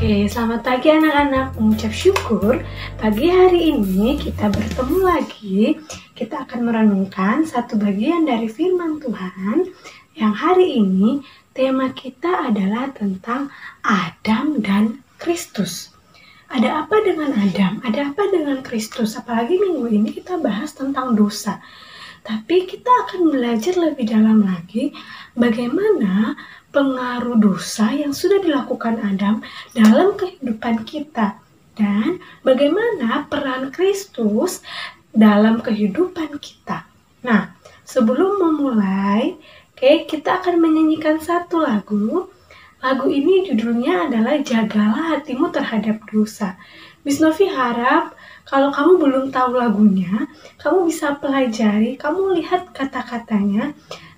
Oke, selamat pagi anak-anak. Mengucap syukur, pagi hari ini kita bertemu lagi. Kita akan merenungkan satu bagian dari firman Tuhan yang hari ini tema kita adalah tentang Adam dan Kristus. Ada apa dengan Adam? Ada apa dengan Kristus? Apalagi minggu ini kita bahas tentang dosa. Tapi kita akan belajar lebih dalam lagi bagaimana pengaruh dosa yang sudah dilakukan Adam dalam kehidupan kita dan bagaimana peran Kristus dalam kehidupan kita. Nah, sebelum memulai, kita akan menyanyikan satu lagu. Lagu ini judulnya adalah Jagalah Hatimu Terhadap Dosa. Miss Novi harap kalau kamu belum tahu lagunya, kamu bisa pelajari, kamu lihat kata-katanya.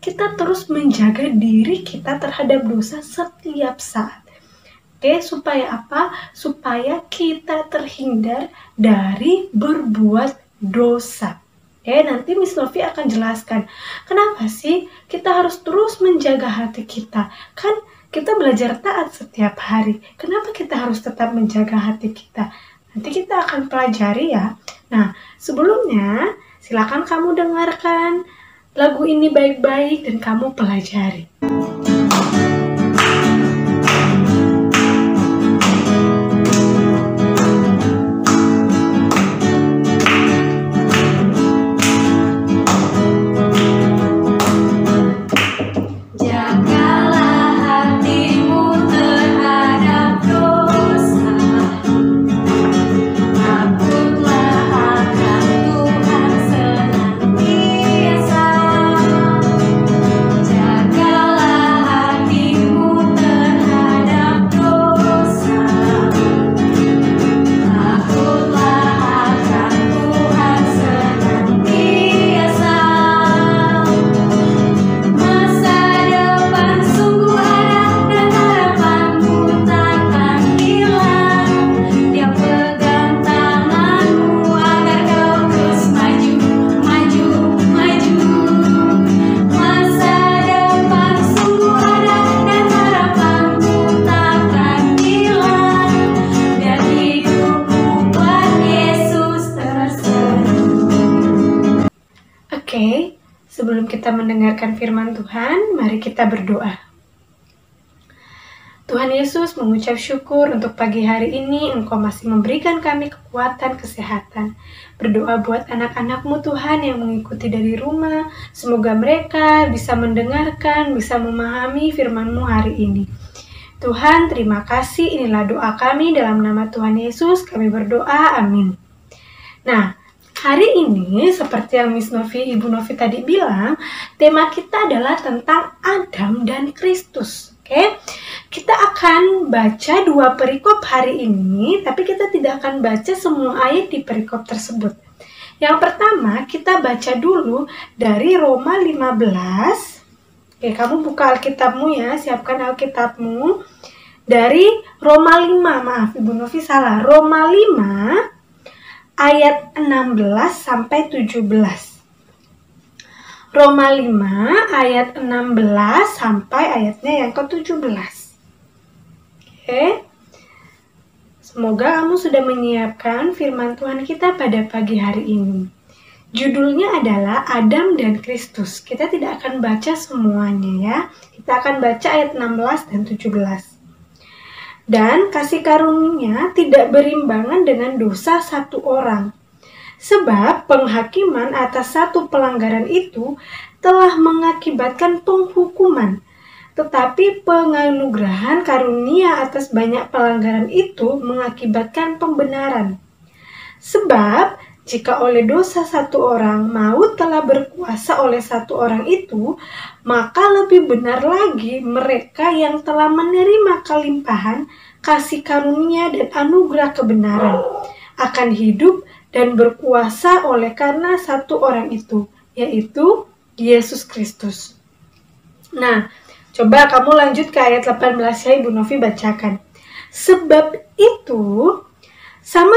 Kita terus menjaga diri kita terhadap dosa setiap saat. Supaya apa? Supaya kita terhindar dari berbuat dosa. Nanti Miss Novi akan jelaskan kenapa sih kita harus terus menjaga hati kita. Kan kita belajar taat setiap hari. Kenapa kita harus tetap menjaga hati kita? Nanti kita akan pelajari ya. Nah, sebelumnya silakan kamu dengarkan lagu ini baik-baik dan kamu pelajari. Sebelum kita mendengarkan firman Tuhan, mari kita berdoa. Tuhan Yesus, mengucap syukur untuk pagi hari ini Engkau masih memberikan kami kekuatan, kesehatan. Berdoa buat anak-anak-Mu Tuhan yang mengikuti dari rumah. Semoga mereka bisa mendengarkan, bisa memahami firman-Mu hari ini. Tuhan, terima kasih. Inilah doa kami dalam nama Tuhan Yesus. Kami berdoa, amin. Nah, hari ini, seperti yang Miss Novi, Ibu Novi tadi bilang, tema kita adalah tentang Adam dan Kristus. Kita akan baca 2 perikop hari ini, tapi kita tidak akan baca semua ayat di perikop tersebut. Yang pertama, kita baca dulu dari Roma 15. Kamu buka Alkitabmu ya, siapkan Alkitabmu. Dari Roma 5, maaf Ibu Novi salah, Roma 5 ayat 16 sampai 17. Roma 5 ayat 16 sampai ayatnya yang ke-17. Semoga kamu sudah menyiapkan firman Tuhan kita pada pagi hari ini. Judulnya adalah Adam dan Kristus. Kita tidak akan baca semuanya ya. Kita akan baca ayat 16 dan 17. Dan kasih karunia tidak berimbangan dengan dosa satu orang. Sebab penghakiman atas satu pelanggaran itu telah mengakibatkan penghukuman. Tetapi penganugerahan karunia atas banyak pelanggaran itu mengakibatkan pembenaran. Sebab jika oleh dosa satu orang maut telah berkuasa oleh satu orang itu, maka lebih benar lagi mereka yang telah menerima kelimpahan kasih karunia dan anugerah kebenaran akan hidup dan berkuasa oleh karena satu orang itu, yaitu Yesus Kristus. Nah, coba kamu lanjut ke ayat 18 ya, Ibu Novi bacakan. Sebab itu, sama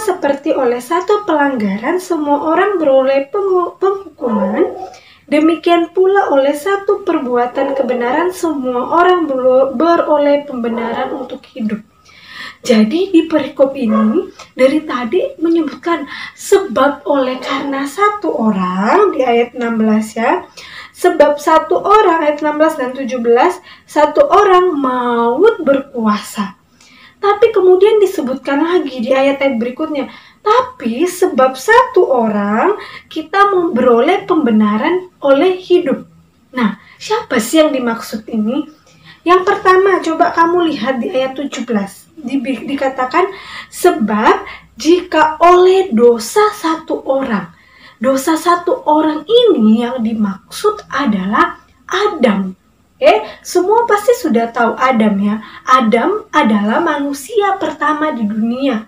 seperti oleh satu pelanggaran semua orang beroleh penghukuman, demikian pula oleh satu perbuatan kebenaran semua orang beroleh pembenaran untuk hidup. Jadi di perikop ini dari tadi menyebutkan sebab oleh karena satu orang di ayat 16 ya. Sebab satu orang ayat 16 dan 17, satu orang maut berkuasa. Tapi kemudian disebutkan lagi di ayat-ayat berikutnya. Tapi sebab satu orang kita memperoleh pembenaran oleh hidup. Nah, siapa sih yang dimaksud ini? Yang pertama, coba kamu lihat di ayat 17. Dikatakan, sebab jika oleh dosa satu orang ini yang dimaksud adalah Adam. Semua pasti sudah tahu Adam ya. Adam adalah manusia pertama di dunia.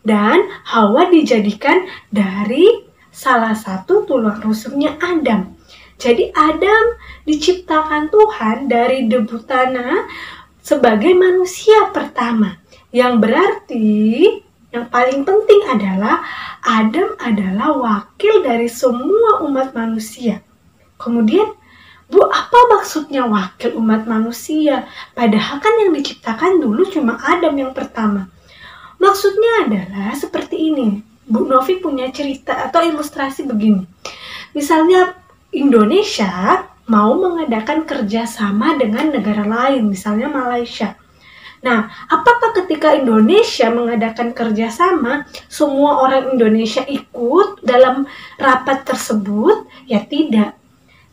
Dan Hawa dijadikan dari salah satu tulang rusuknya Adam. Jadi Adam diciptakan Tuhan dari debu tanah sebagai manusia pertama. Yang berarti yang paling penting adalah Adam adalah wakil dari semua umat manusia. Kemudian, Bu, apa maksudnya wakil umat manusia? Padahal kan yang diciptakan dulu cuma Adam yang pertama. Maksudnya adalah seperti ini. Bu Novi punya cerita atau ilustrasi begini. Misalnya Indonesia mau mengadakan kerjasama dengan negara lain, misalnya Malaysia. Nah, apakah ketika Indonesia mengadakan kerjasama, semua orang Indonesia ikut dalam rapat tersebut? Ya tidak.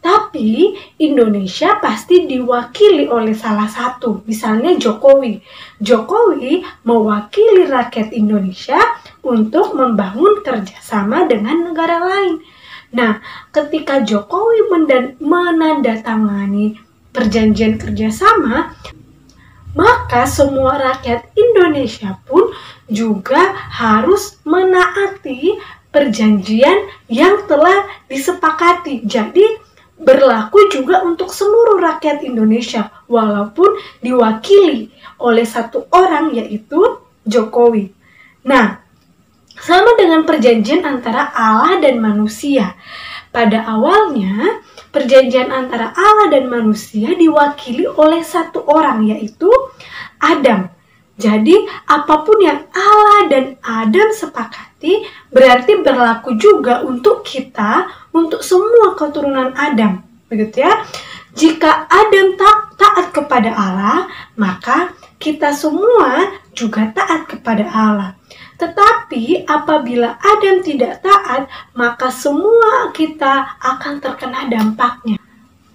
Tapi Indonesia pasti diwakili oleh salah satu, misalnya Jokowi. Jokowi mewakili rakyat Indonesia untuk membangun kerjasama dengan negara lain. Nah, ketika Jokowi menandatangani perjanjian kerjasama, maka semua rakyat Indonesia pun juga harus menaati perjanjian yang telah disepakati. Jadi berlaku juga untuk seluruh rakyat Indonesia walaupun diwakili oleh satu orang yaitu Jokowi. Nah, sama dengan perjanjian antara Allah dan manusia. Pada awalnya, perjanjian antara Allah dan manusia diwakili oleh satu orang, yaitu Adam. Jadi, apapun yang Allah dan Adam sepakati, berarti berlaku juga untuk kita, untuk semua keturunan Adam. Begitu ya. Jika Adam taat kepada Allah, maka kita semua juga taat kepada Allah. Tetapi apabila Adam tidak taat, maka semua kita akan terkena dampaknya.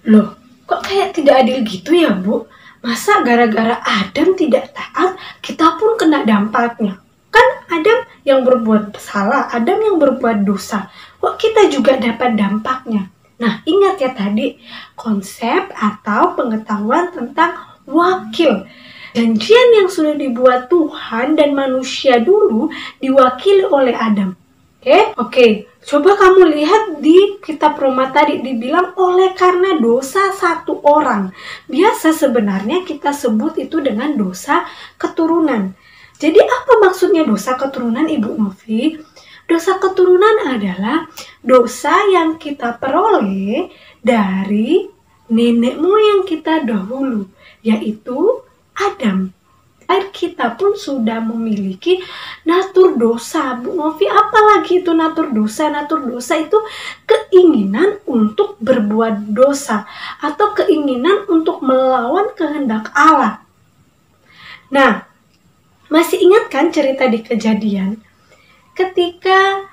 Loh, kok kayak tidak adil gitu ya, Bu? Masa gara-gara Adam tidak taat, kita pun kena dampaknya? Kan Adam yang berbuat salah, Adam yang berbuat dosa. Kok kita juga dapat dampaknya? Nah, ingat ya tadi, konsep atau pengetahuan tentang wakil. Janjian yang sudah dibuat Tuhan dan manusia dulu diwakili oleh Adam. Oke. Coba kamu lihat di kitab Roma tadi dibilang oleh karena dosa satu orang. Biasa sebenarnya kita sebut itu dengan dosa keturunan. Jadi apa maksudnya dosa keturunan, Ibu Novi? Dosa keturunan adalah dosa yang kita peroleh dari nenek moyang kita dahulu, yaitu Adam. Kita pun sudah memiliki natur dosa. Bu Novi, apalagi itu natur dosa? Natur dosa itu keinginan untuk berbuat dosa atau keinginan untuk melawan kehendak Allah. Nah, masih ingat kan cerita di Kejadian? Ketika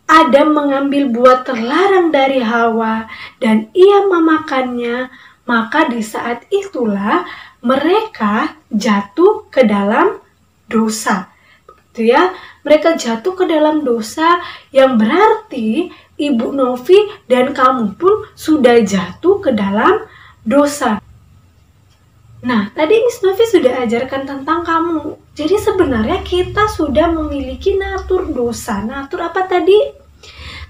Adam mengambil buah terlarang dari Hawa dan ia memakannya, maka di saat itulah mereka jatuh ke dalam dosa. Begitu ya, mereka jatuh ke dalam dosa yang berarti Ibu Novi dan kamu pun sudah jatuh ke dalam dosa. Nah, tadi Miss Novi sudah ajarkan tentang kamu. Jadi sebenarnya kita sudah memiliki natur dosa. Natur apa tadi?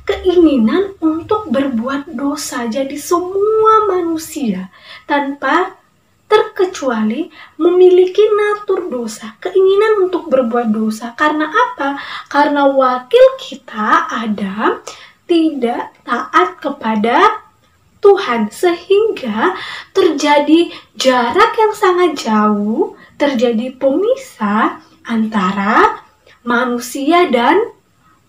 Keinginan untuk berbuat dosa. Jadi semua manusia tanpa terkecuali memiliki natur dosa, keinginan untuk berbuat dosa. Karena apa? Karena wakil kita Adam tidak taat kepada Tuhan, sehingga terjadi jarak yang sangat jauh, terjadi pemisah antara manusia dan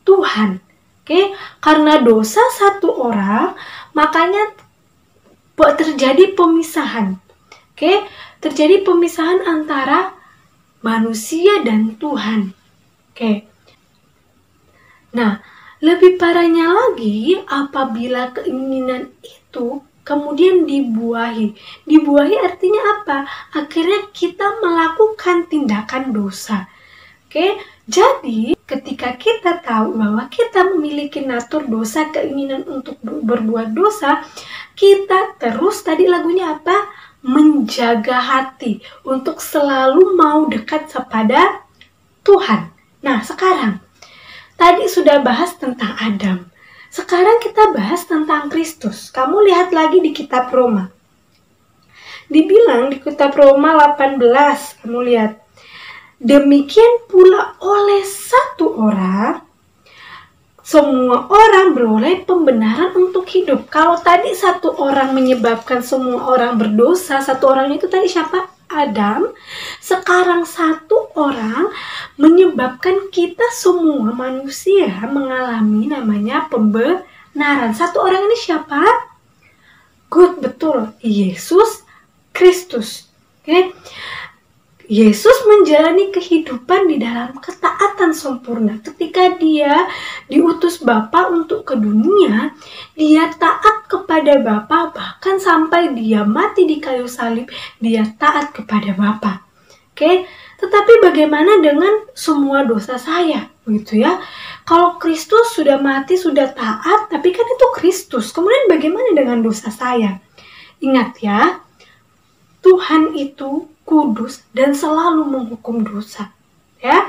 Tuhan. Oke, karena dosa satu orang, makanya terjadi pemisahan. Oke, terjadi pemisahan antara manusia dan Tuhan. Oke. Nah, lebih parahnya lagi apabila keinginan itu kemudian dibuahi. Dibuahi artinya apa? Akhirnya kita melakukan tindakan dosa. Oke, jadi ketika kita tahu bahwa kita memiliki natur dosa, keinginan untuk berbuat dosa, kita terus, tadi lagunya apa? Menjaga hati untuk selalu mau dekat kepada Tuhan. Nah, sekarang tadi sudah bahas tentang Adam. Sekarang kita bahas tentang Kristus. Kamu lihat lagi di kitab Roma. Dibilang di kitab Roma 18, kamu lihat. Demikian pula oleh satu orang, semua orang beroleh pembenaran untuk hidup. Kalau tadi satu orang menyebabkan semua orang berdosa, satu orang itu tadi siapa? Adam. Sekarang satu orang menyebabkan kita semua manusia mengalami namanya pembenaran. Satu orang ini siapa? Good, betul. Yesus Kristus. Oke. Yesus menjalani kehidupan di dalam ketaatan sempurna. Ketika dia diutus Bapa untuk ke dunia, dia taat kepada Bapa, bahkan sampai dia mati di kayu salib, dia taat kepada Bapa. Oke, tetapi bagaimana dengan semua dosa saya? Begitu ya. Kalau Kristus sudah mati, sudah taat, tapi kan itu Kristus. Kemudian bagaimana dengan dosa saya? Ingat ya, Tuhan itu kudus dan selalu menghukum dosa. Ya,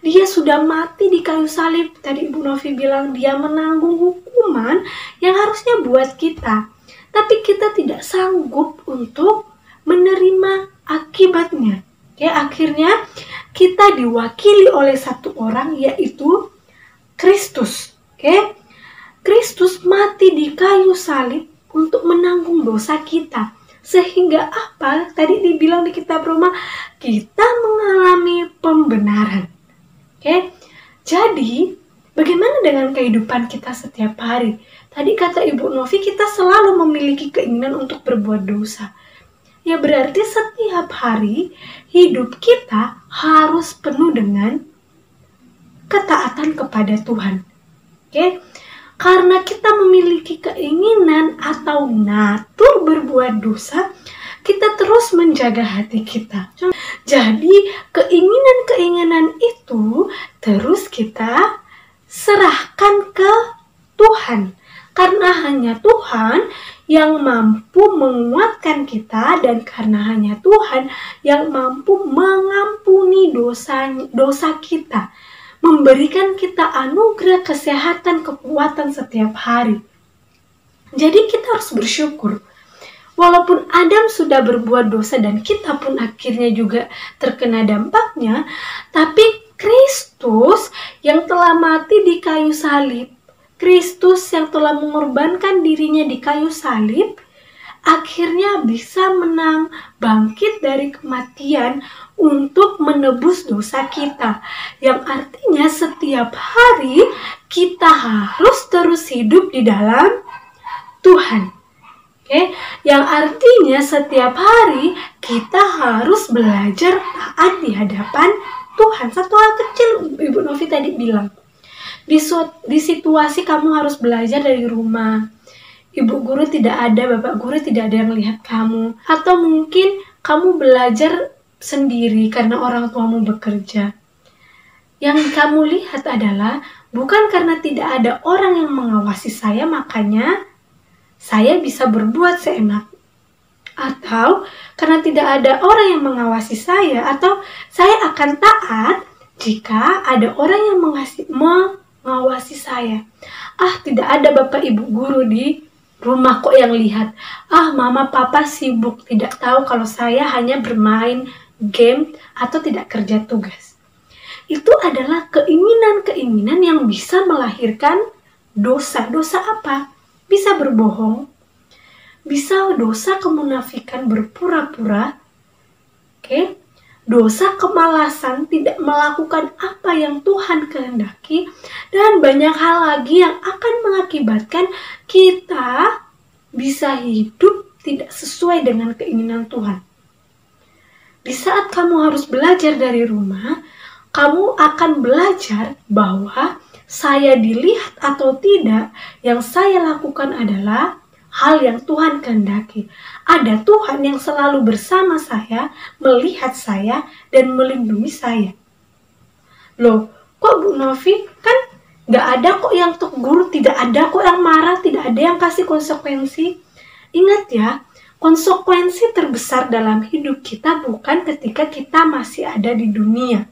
dia sudah mati di kayu salib. Tadi Ibu Novi bilang dia menanggung hukuman yang harusnya buat kita. Tapi kita tidak sanggup untuk menerima akibatnya. Ya, akhirnya kita diwakili oleh satu orang, yaitu Kristus. Oke, Kristus mati di kayu salib untuk menanggung dosa kita. Sehingga apa? Tadi dibilang di kitab Roma, kita mengalami pembenaran. Oke? Jadi, bagaimana dengan kehidupan kita setiap hari? Tadi kata Ibu Novi, kita selalu memiliki keinginan untuk berbuat dosa. Ya berarti setiap hari hidup kita harus penuh dengan ketaatan kepada Tuhan. Oke? Karena kita memiliki keinginan atau natur berbuat dosa, kita terus menjaga hati kita. Jadi keinginan-keinginan itu terus kita serahkan ke Tuhan. Karena hanya Tuhan yang mampu menguatkan kita, dan karena hanya Tuhan yang mampu mengampuni dosa kita. Memberikan kita anugerah kesehatan, kekuatan setiap hari. Jadi kita harus bersyukur. Walaupun Adam sudah berbuat dosa dan kita pun akhirnya juga terkena dampaknya, tapi Kristus yang telah mati di kayu salib, Kristus yang telah mengorbankan dirinya di kayu salib, akhirnya bisa menang, bangkit dari kematian untuk menebus dosa kita. Yang artinya setiap hari kita harus terus hidup di dalam Tuhan. Oke? Yang artinya setiap hari kita harus belajar taat di hadapan Tuhan. Satu hal kecil Ibu Novi tadi bilang. Di situasi kamu harus belajar dari rumah. Ibu guru tidak ada, bapak guru tidak ada yang melihat kamu. Atau mungkin kamu belajar sendiri karena orang tuamu bekerja. Yang kamu lihat adalah bukan karena tidak ada orang yang mengawasi saya, makanya saya bisa berbuat seenak. Atau karena tidak ada orang yang mengawasi saya, atau saya akan taat jika ada orang yang mengawasi saya. Tidak ada bapak ibu guru di rumah kok yang lihat. Mama papa sibuk, tidak tahu kalau saya hanya bermain game atau tidak kerja tugas. Itu adalah keinginan-keinginan yang bisa melahirkan dosa. Dosa apa? Bisa berbohong, bisa dosa kemunafikan, berpura-pura, dosa kemalasan, tidak melakukan apa yang Tuhan kehendaki, dan banyak hal lagi yang akan mengakibatkan kita bisa hidup tidak sesuai dengan keinginan Tuhan. Di saat kamu harus belajar dari rumah, kamu akan belajar bahwa saya dilihat atau tidak, yang saya lakukan adalah hal yang Tuhan kehendaki. Ada Tuhan yang selalu bersama saya, melihat saya, dan melindungi saya. Loh, kok Bu Novi? Kan gak ada kok yang tegur, tidak ada kok yang marah, tidak ada yang kasih konsekuensi. Ingat ya, konsekuensi terbesar dalam hidup kita bukan ketika kita masih ada di dunia.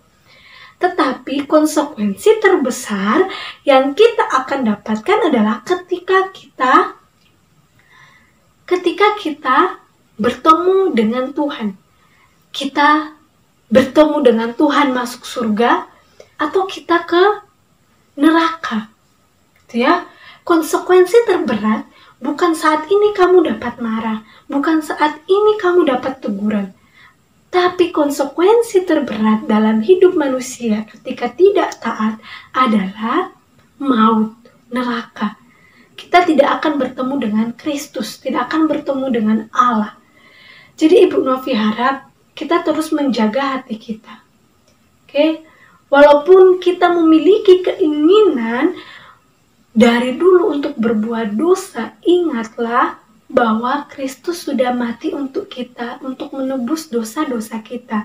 Tetapi konsekuensi terbesar yang kita akan dapatkan adalah ketika kita bertemu dengan Tuhan. Kita bertemu dengan Tuhan masuk surga atau kita ke neraka. Gitu ya. Konsekuensi terberat bukan saat ini kamu dapat marah, bukan saat ini kamu dapat teguran. Tapi konsekuensi terberat dalam hidup manusia ketika tidak taat adalah maut, neraka. Kita tidak akan bertemu dengan Kristus, tidak akan bertemu dengan Allah. Jadi Ibu Novi harap kita terus menjaga hati kita. Oke? Walaupun kita memiliki keinginan dari dulu untuk berbuat dosa, ingatlah bahwa Kristus sudah mati untuk kita, untuk menebus dosa-dosa kita.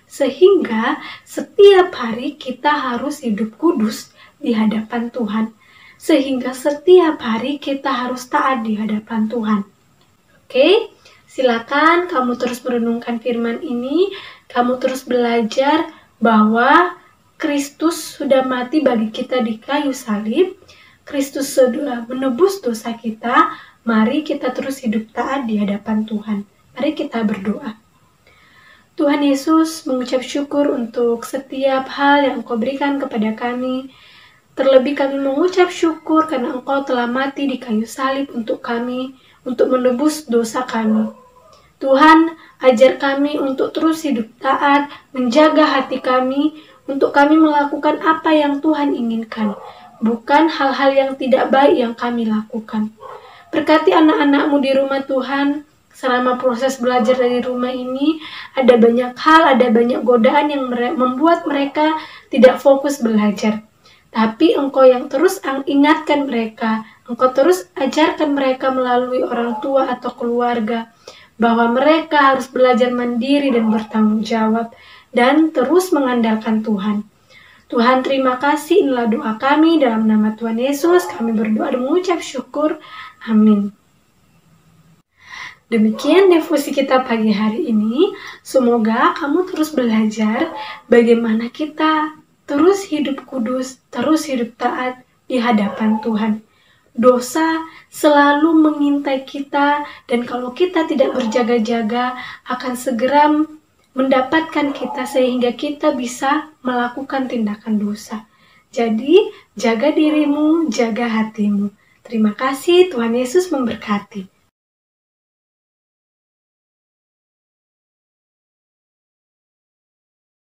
Sehingga setiap hari kita harus hidup kudus di hadapan Tuhan. Sehingga setiap hari kita harus taat di hadapan Tuhan. Oke, silakan kamu terus merenungkan firman ini, kamu terus belajar bahwa Kristus sudah mati bagi kita di kayu salib, Kristus sudah menebus dosa kita. Mari kita terus hidup taat di hadapan Tuhan. Mari kita berdoa. Tuhan Yesus, mengucap syukur untuk setiap hal yang Engkau berikan kepada kami. Terlebih kami mengucap syukur karena Engkau telah mati di kayu salib untuk kami, untuk menebus dosa kami. Tuhan, ajar kami untuk terus hidup taat, menjaga hati kami, untuk kami melakukan apa yang Tuhan inginkan, bukan hal-hal yang tidak baik yang kami lakukan. Berkati anak-anak-Mu di rumah Tuhan, selama proses belajar dari rumah ini, ada banyak hal, ada banyak godaan yang membuat mereka tidak fokus belajar. Tapi Engkau yang terus ingatkan mereka, Engkau terus ajarkan mereka melalui orang tua atau keluarga, bahwa mereka harus belajar mandiri dan bertanggung jawab, dan terus mengandalkan Tuhan. Tuhan, terima kasih, inilah doa kami, dalam nama Tuhan Yesus, kami berdoa dan mengucap syukur. Amin. Demikian devosi kita pagi hari ini. Semoga kamu terus belajar bagaimana kita terus hidup kudus, terus hidup taat di hadapan Tuhan. Dosa selalu mengintai kita, dan kalau kita tidak berjaga-jaga akan segera mendapatkan kita sehingga kita bisa melakukan tindakan dosa. Jadi, jaga dirimu, jaga hatimu. Terima kasih, Tuhan Yesus memberkati.